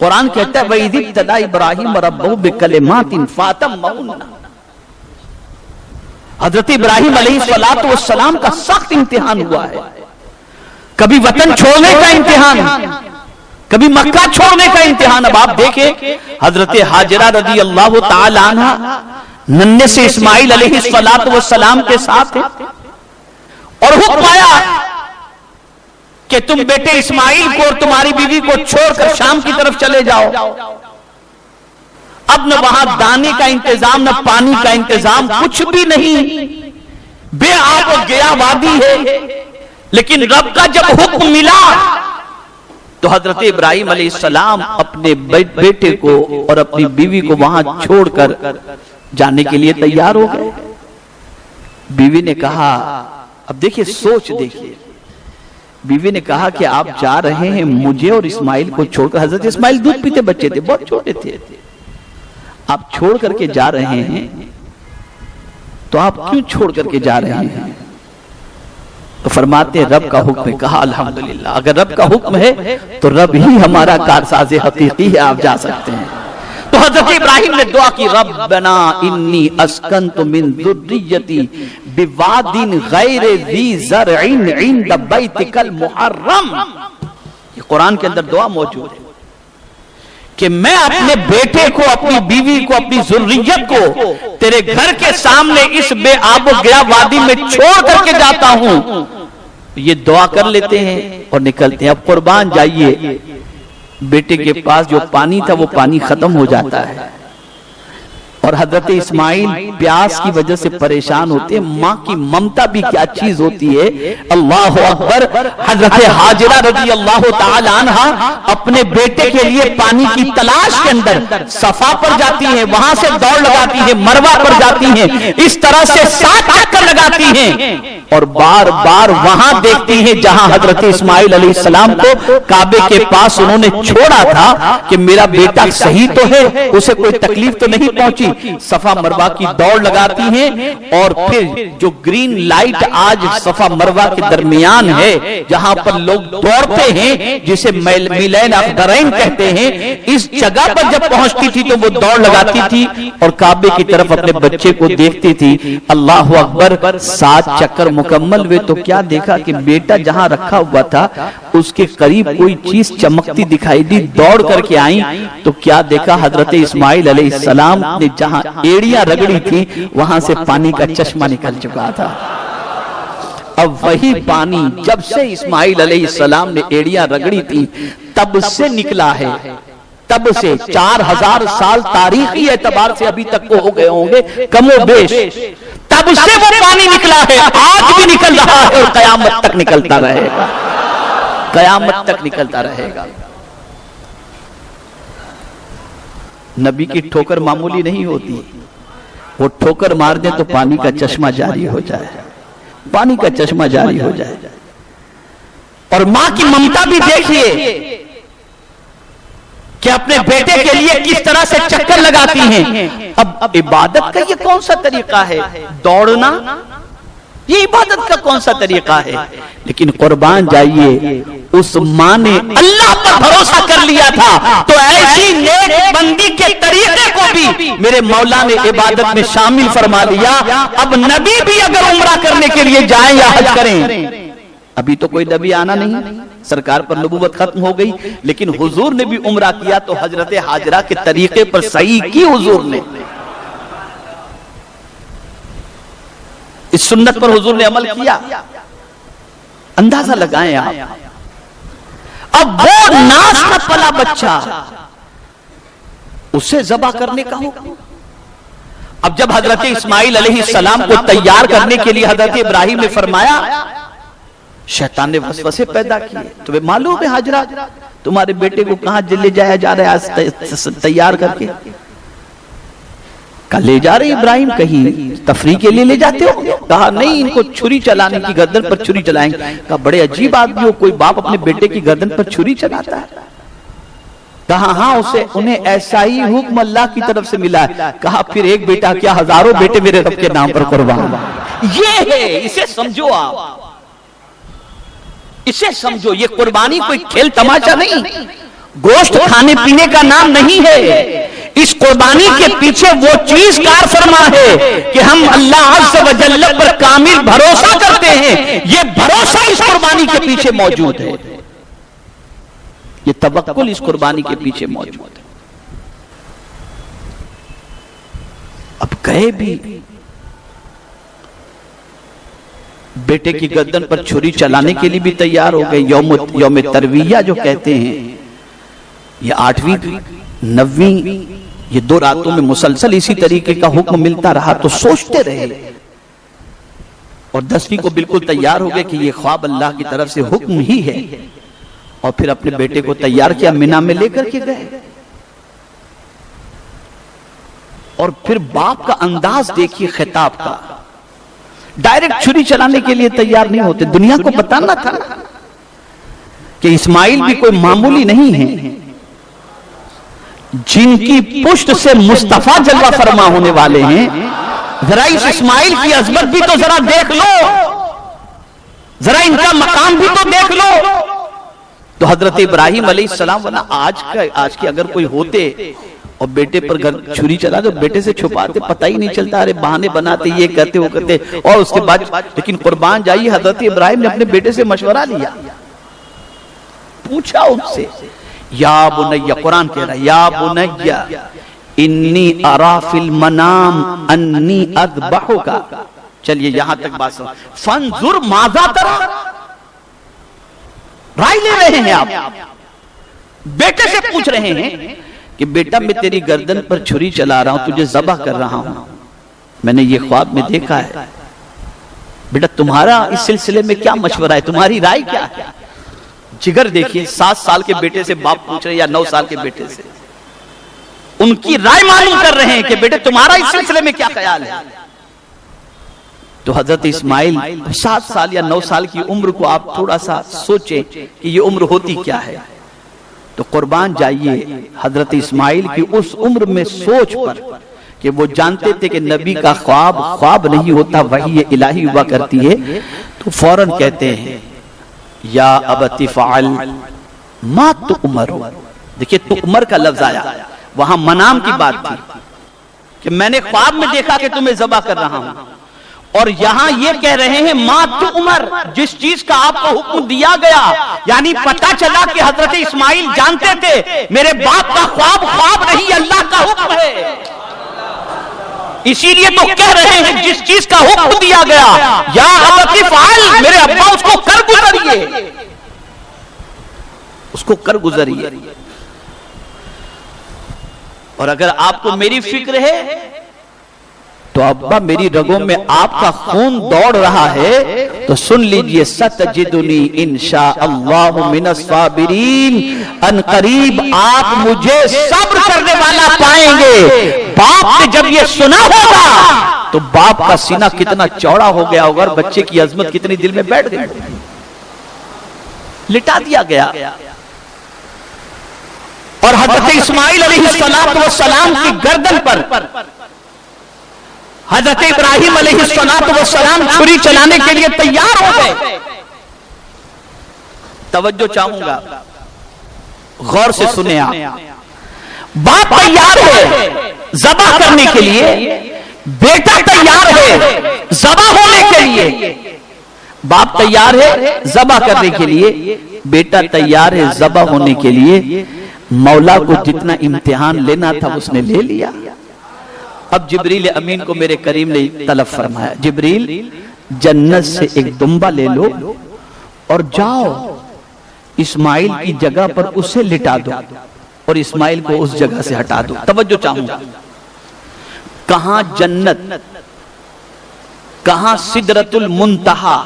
قرآن کہتا ہے وَإِذِ ابْتَلَىٰ إِبْرَاهِيمَ رَبَّهُ بِكَلِمَاتٍ فَأَتَمَّهُنَّ. حضرت ابراہیم علیہ السلام کا سخت امتحان ہوا ہے. کبھی وطن چھوڑنے کا امتحان، کبھی مکہ چھوڑنے کا امتحان. اب آپ دیکھیں حضرت حاجرہ رضی اللہ تعالی عنہ ننھے سے اسماعیل علیہ السلام کے ساتھ ہیں اور حکم آیا کہ تم بیٹے اسماعیل کو اور تمہاری بیوی کو چھوڑ کر شام کی طرف چلے جاؤ. اب نہ وہاں دانے کا انتظام نہ پانی کا انتظام، کچھ بھی نہیں، بے آب و گیا وادی ہے. لیکن رب کا جب حکم ملا تو حضرت ابراہیم علیہ السلام اپنے بیٹے کو اور اپنی بیوی کو وہاں چھوڑ کر جانے کے لیے تیار ہو گئے. بیوی نے کہا، اب دیکھیں سوچ دیکھیں، بیوی نے کہا کہ آپ جا رہے ہیں مجھے اور اسماعیل کو چھوڑ کر. حضرت اسماعیل دودھ پیتے بچے تھے، بہت چھوٹے تھے. آپ چھوڑ کر کے جا رہے ہیں تو آپ کیوں چھوڑ کر کے جا رہے ہیں؟ تو فرماتے ہیں رب کا حکم ہے. کہا الحمدللہ، اگر رب کا حکم ہے تو رب ہی ہمارا کارساز حقیقی ہے، آپ جا سکتے ہیں. تو حضرت ابراہیم نے دعا کی ربنا انی اسکنت من ذریتی بواد غیر ذی زرع عند بیتک المحرم. یہ قرآن کے اندر دعا موجود ہے کہ میں اپنے بیٹے کو، اپنی بیوی کو، اپنی ذریت کو تیرے گھر کے سامنے اس بے آب و گیا وادی میں چھوڑ کر کے جاتا ہوں. یہ دعا کر لیتے ہیں اور نکلتے ہیں. اب قربان جائیے، بیٹے کے پاس جو پانی تھا وہ پانی ختم ہو جاتا ہے اور حضرت اسماعیل پیاس کی وجہ سے پریشان ہوتے ہیں. ماں کی ممتا بھی کیا چیز ہوتی ہے، اللہ اکبر. حضرت حاجرہ رضی اللہ تعالی عنہ اپنے بیٹے کے لیے پانی کی تلاش کے اندر صفا پر جاتی ہیں، وہاں سے دوڑ لگاتی ہیں، مروہ پر جاتی ہیں، اس طرح سے 7 چکر لگاتی ہیں اور بار بار وہاں دیکھتی ہیں جہاں حضرت اسماعیل علیہ السلام کو کعبے کے پاس انہوں نے چھوڑا تھا کہ میرا بیٹا صحیح تو ہے، اسے کوئی تکلیف تو نہیں پہنچی. صفا مروہ کی دوڑ لگاتی ہیں اور پھر جو گرین لائٹ آج صفا مروہ کے درمیان ہے جہاں پر لوگ دوڑتے ہیں، جسے میلین اخضرین کہتے ہیں، اس جگہ پر جب پہنچتی تھی تو وہ دوڑ لگاتی تھی اور کعبے کی طرف اپنے بچے کو دیکھتی تھی. اللہ اکبر. 7 چکر مکمل ہوئے تو کیا دیکھا کہ بیٹا جہاں رکھا ہوا تھا اس کے قریب کوئی چیز چمکتی دکھائی دی. دوڑ کر کے آئیں تو کیا دیکھا، حضرت اسماعیل علیہ السلام نے جہاں ایڑیاں رگڑی تھی وہاں سے پانی کا چشمہ نکل چکا تھا. اب وہی پانی جب سے اسماعیل علیہ السلام نے ایڑیاں رگڑی تھی تب سے نکلا ہے. تب سے 4000 سال تاریخی اعتبار سے ابھی تک کو ہو گئے ہوں گے کم و بیش. تب سے وہ پانی نکلا ہے، آج بھی نکل رہا ہے اور قیامت تک نکلتا رہے گا، قیامت تک نکلتا رہے گا. نبی کی ٹھوکر معمولی نہیں ہوتی، وہ ٹھوکر مار دیں تو پانی کا چشمہ جاری ہو جائے، پانی کا چشمہ جاری ہو جائے. اور ماں کی ممتا بھی دیکھیے کہ اپنے بیٹے کے لیے کس طرح سے چکر لگاتی ہیں. اب عبادت کا یہ کون سا طریقہ ہے؟ دوڑنا، یہ عبادت کا کون سا طریقہ ہے؟ لیکن قربان جائیے، اس ماں نے اللہ پر بھروسہ کر لیا تھا تو ایسی نیک بندی کے طریقے کو بھی میرے مولا نے عبادت میں شامل فرما لیا. اب نبی بھی اگر عمرہ کرنے کے لیے جائیں یا حج کریں، ابھی تو کوئی نبی آنا نہیں، سرکار پر نبوت ختم ہو گئی، لیکن حضور نے بھی عمرہ کیا تو حضرت حاجرہ کے طریقے پر صحیح کی حضور نے. اس سنت پر حضور نے عمل کیا. اندازہ لگائیں آپ. اب وہ ناز کا پلا بچہ، اسے ذبح کرنے کا حکم. اب جب حضرت اسماعیل علیہ السلام کو تیار کرنے کے لیے حضرت ابراہیم نے فرمایا، شیطان نے وسوسے پیدا کیے. تمہیں معلوم ہے حاجرہ تمہارے بیٹے کو کہاں لے جایا جا رہا ہے تیار کر کے؟ کہا لے جا رہے ابراہیم کہیں تفریح کے لیے لے جاتے ہو؟ کہا نہیں، ان کو چھری چلانے کی، گردن پر چھری چلائیں گے. کہا بڑے عجیب آدمی ہو، کوئی باپ اپنے بیٹے کی گردن پر چھری چلاتا ہے؟ کہا ہاں، انہیں ایسا ہی حکم اللہ کی طرف سے ملا ہے. کہا پھر ایک بیٹا کیا، ہزاروں بیٹے میرے رب کے نام پر قربان. یہ ہے، اسے سمجھو آپ، اسے سمجھو. یہ قربانی کوئی کھیل تماشا نہیں، گوشت کھانے پینے کا نام نہیں ہے، اس قربانی کے پیچھے وہ چیز کار فرما ہے کہ ہم اللہ عز و جل پر کامل بھروسہ کرتے ہیں، یہ بھروسہ اس قربانی کے پیچھے موجود ہے، یہ توکل اس قربانی کے پیچھے موجود ہے۔ اب گئے بھی، بیٹے کی گردن پر چھری چلانے کے لیے بھی تیار ہو گئے۔ یوم ترویہ جو کہتے ہیں، یہ 8ویں 9ویں یہ 2 راتوں میں مسلسل اسی طریقے کا حکم ملتا رہا تو سوچتے رہے، اور 10ویں کو بالکل تیار ہو گئے کہ یہ خواب اللہ کی طرف سے حکم ہی ہے، اور پھر اپنے بیٹے کو تیار کیا، مینا میں لے کر کے گئے۔ اور پھر باپ کا انداز دیکھیے خطاب کا، ڈائریکٹ چھری چلانے کے لیے تیار نہیں ہوتے، دنیا کو بتانا تھا کہ اسماعیل بھی کوئی معمولی نہیں ہے، جن کی پشت سے مصطفیٰ جلوہ فرما ہونے والے ہیں۔ ذرا اس اسماعیل کی عظمت بھی تو ذرا دیکھ لو، ذرا ان کا مقام بھی تو دیکھ لو۔ تو حضرت ابراہیم علیہ السلام ورنہ آج کے اگر کوئی ہوتے اور بیٹے پر چھری چلا تو بیٹے سے چھپاتے، پتہ ہی نہیں چلتا، ارے بہانے بناتے، یہ کہتے وہ کرتے، اور اس کے بعد لیکن قربان جائیے حضرت ابراہیم نے اپنے بیٹے سے مشورہ لیا، پوچھا ان سے، یا بنی، قرآن کہہ رہا ہے یا بنی انی ارا فی المنام انی اذبحک، چلیے یہاں تک بات سن، فانظر ماذا ترى، رائے لے رہے ہیں آپ، بیٹے سے پوچھ رہے ہیں کہ بیٹا میں تیری گردن پر چھری چلا رہا ہوں، تجھے ذبح کر رہا ہوں، میں نے یہ خواب میں دیکھا ہے، بیٹا تمہارا اس سلسلے میں کیا مشورہ ہے، تمہاری رائے کیا ہے؟ جگر دیکھیے، 7 سال کے بیٹے سے باپ پوچھ رہے ہیں یا 9 سال کے بیٹے سے، ان کی رائے معلوم کر رہے ہیں کہ بیٹے تمہارا اس سلسلے میں کیا خیال ہے۔ تو حضرت اسماعیل 7 سال یا 9 سال کی عمر کو آپ تھوڑا سا سوچیں کہ یہ عمر ہوتی کیا ہے، تو قربان جائیے حضرت اسماعیل کی اس عمر میں سوچ پر کہ وہ جانتے تھے کہ نبی کا خواب نہیں ہوتا، وحی الہی ہوا کرتی ہے، تو فوراً کہتے ہیں یا ابت فعل ما تؤمر، دیکھیں تؤمر کا لفظ آیا، وہاں منام کی بات تھی کہ میں نے خواب میں دیکھا کہ تمہیں ذبح کر رہا ہوں، اور یہاں یہ کہہ رہے ہیں ما تؤمر، جس چیز کا آپ کو حکم دیا گیا، یعنی پتہ چلا کہ حضرت اسماعیل جانتے تھے میرے باپ کا خواب نہیں، اللہ کا حکم ہے، اسی لیے تو کہہ رہے ہیں جس چیز کا حکم دیا گیا یا ابت فعل، میرے ابا اس کو کر گزریے، اس کو کر گزریے۔ اور اگر آپ کو میری فکر ہے تو ابا میری رگوں میں آپ کا خون دوڑ رہا ہے، تو سن لیجئے ستجدنی انشاء اللہ من الصابرین، ان قریب آپ مجھے صبر کرنے والا پائیں گے۔ باپ نے جب یہ سنا ہوگا تو باپ کا سینہ کتنا چوڑا ہو گیا ہوگا، اور بچے کی عظمت کتنی دل میں بیٹھ گئی، لٹا دیا گیا۔ اور حضرت اسماعیل علیہ السلام کی گردن پر حضرت ابراہیم علیہ السلام چھری چلانے کے لیے تیار ہو گئے۔ توجہ چاہوں گا، غور سے سنیں آپ، باپ تیار ہے ذبح کرنے کے لیے، بیٹا تیار ہے ذبح ہونے کے لیے، باپ تیار ہے ذبح کرنے کے لیے، بیٹا تیار ہے ذبح ہونے کے لیے۔ مولا کو جتنا امتحان لینا تھا اس نے لے لیا۔ اب جبریل امین کو میرے کریم نے طلب فرمایا، جبریل جنت سے ایک دمبا لے لو اور جاؤ اسماعیل کی جگہ پر اسے لٹا دو اور اسماعیل کو اس جگہ سے ہٹا دو۔ توجہ چاہوں گا، کہاں جنت، کہاں سدرۃ المنتہا،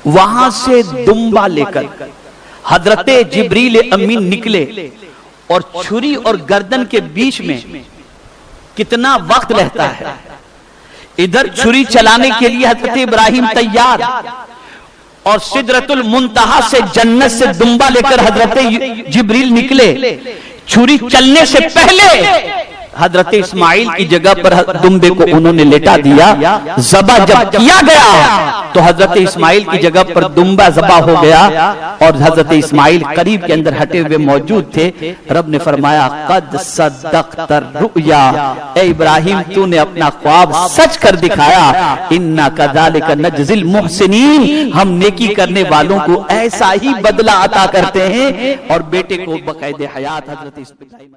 وہاں سے دمبا لے کر حضرت جبریل امین نکلے، اور چھری اور گردن کے بیچ میں کتنا وقت رہتا ہے، ادھر چھری چلانے کے لیے حضرت ابراہیم تیار، اور سدرۃ المنتہا سے جنت سے دمبا لے کر حضرت جبریل نکلے۔ چھری چلنے سے پہلے حضرت اسماعیل کی جگہ پر دمبے کو انہوں نے لٹا دیا. ذبح جب کیا گیا تو حضرت اسماعیل کی جگہ پر دمبا ذبح ہو گیا اور حضرت اسماعیل قریب کے اندر ہٹے ہوئے موجود تھے. رب نے فرمایا قد صدقت الرؤیا، اے ابراہیم تو نے اپنا خواب سچ کر دکھایا. انا کذالک نجزی المحسنین، ہم نیکی کرنے والوں کو ایسا ہی بدلہ عطا کرتے ہیں. اور بیٹے کو بقید حیات حضرت اسماعیل